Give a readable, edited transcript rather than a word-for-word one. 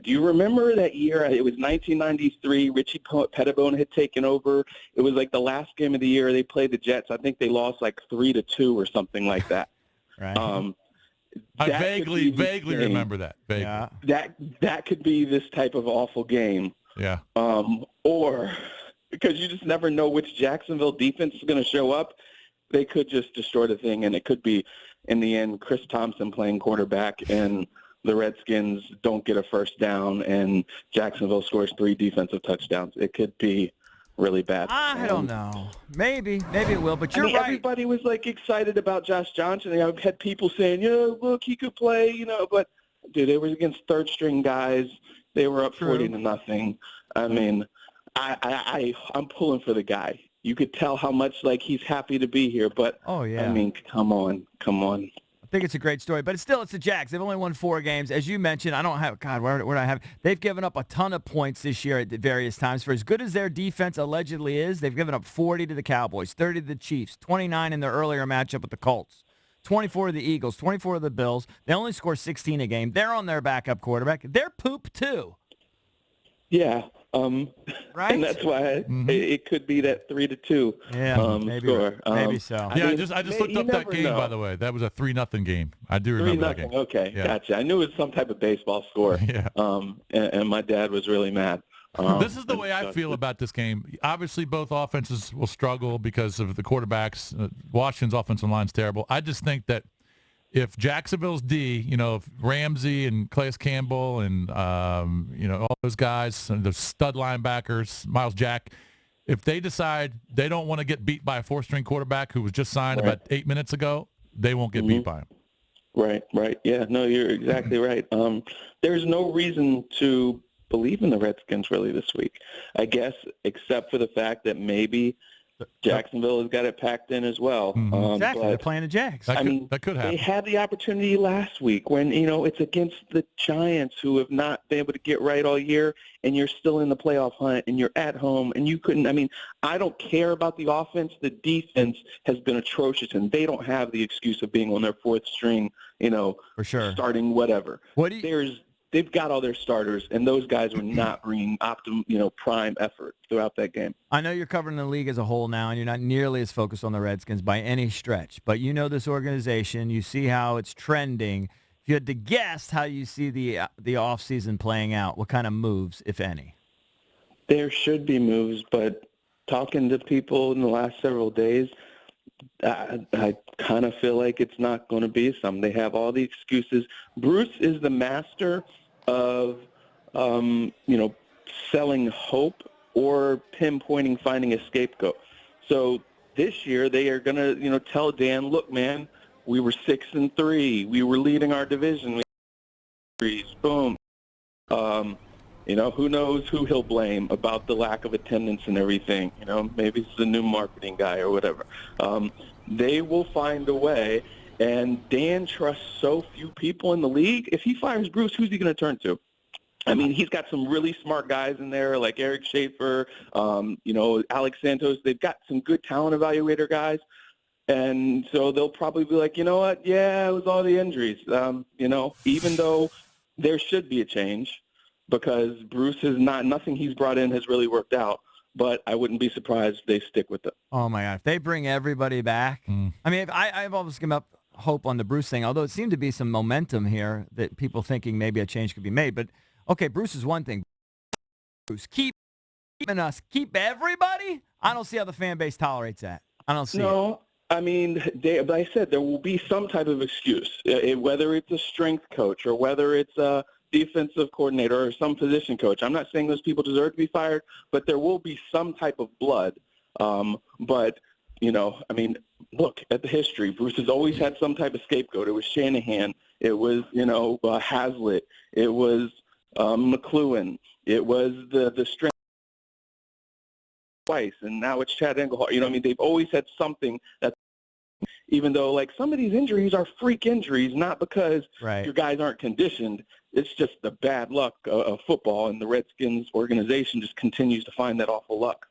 Do you remember that year? It was 1993. Richie Pettibone had taken over. It was like the last game of the year. They played the Jets. I think they lost like 3-2 or something like that. Right. I vaguely remember that. Vaguely. Yeah. That could be this type of awful game. Yeah. Or because you just never know which Jacksonville defense is going to show up. They could just destroy the thing, and it could be, in the end, Chris Thompson playing quarterback, and the Redskins don't get a first down, and Jacksonville scores 3 defensive touchdowns. It could be really bad. I don't know. Maybe it will, but you're right. Everybody was, like, excited about Josh Johnson. I've had people saying, look, he could play, but, dude, it was against third-string guys. They were up 40-0. I mean, I'm pulling for the guy. You could tell how much, like, he's happy to be here. But, oh, yeah. I mean, come on. I think it's a great story. But it's the Jags. They've only won 4 games. As you mentioned, I don't have – God, where do I have – they've given up a ton of points this year at various times. For as good as their defense allegedly is, they've given up 40 to the Cowboys, 30 to the Chiefs, 29 in their earlier matchup with the Colts, 24 to the Eagles, 24 to the Bills. They only score 16 a game. They're on their backup quarterback. They're poop, too. Yeah. Right? And that's why it could be that 3-2 maybe, score. Maybe so. I just looked up that game, by the way. That was a 3-0 game. I do remember that game. 3-0. Okay, yeah. Gotcha. I knew it was some type of baseball score. Yeah. And my dad was really mad. This is the way I feel about this game. Obviously, both offenses will struggle because of the quarterbacks. Washington's offensive line's terrible. I just think that if Jacksonville's D, if Ramsey and Calais Campbell and, all those guys, and the stud linebackers, Miles Jack, if they decide they don't want to get beat by a 4-string quarterback who was just signed about 8 minutes ago, they won't get beat by him. Right. Yeah, no, you're exactly right. There's no reason to believe in the Redskins really this week, I guess, except for the fact that maybe Jacksonville has got it packed in as well. Exactly. They're playing the Jags. That could happen. They had the opportunity last week when, it's against the Giants who have not been able to get right all year, and you're still in the playoff hunt, and you're at home, and you couldn't. I mean, I don't care about the offense. The defense has been atrocious, and they don't have the excuse of being on their 4th string, for sure, starting whatever. They've got all their starters, and those guys were not bringing prime effort throughout that game. I know you're covering the league as a whole now, and you're not nearly as focused on the Redskins by any stretch. But you know this organization. You see how it's trending. If you had to guess how you see the offseason playing out, what kind of moves, if any? There should be moves, but talking to people in the last several days, I kind of feel like it's not going to be some. They have all the excuses. Bruce is the master of, selling hope or pinpointing, finding a scapegoat. So this year they are going to, tell Dan, look, man, we were 6-3. We were leading our division. Boom. Who knows who he'll blame about the lack of attendance and everything. Maybe it's the new marketing guy or whatever. They will find a way, and Dan trusts so few people in the league. If he fires Bruce, who's he going to turn to? I mean, he's got some really smart guys in there like Eric Schaefer, Alex Santos. They've got some good talent evaluator guys. And so they'll probably be like, you know what? Yeah, it was all the injuries. Even though there should be a change, because Bruce has nothing he's brought in has really worked out, but I wouldn't be surprised if they stick with it. Oh, my God. If they bring everybody back, I mean, I've always given up hope on the Bruce thing, although it seemed to be some momentum here that people thinking maybe a change could be made. But, okay, Bruce is one thing. Bruce, keep keep everybody? I don't see how the fan base tolerates that. I don't see it. No. I mean, like I said, there will be some type of excuse, whether it's a strength coach or whether it's a defensive coordinator or some position coach. I'm not saying those people deserve to be fired, but there will be some type of blood. But, look at the history. Bruce has always had some type of scapegoat. It was Shanahan. It was, Haslett. It was McLuhan. It was the strength twice, and now it's Chad Engelhart. They've always had something that, even though, like, some of these injuries are freak injuries, not because your guys aren't conditioned. It's just the bad luck of football, and the Redskins organization just continues to find that awful luck.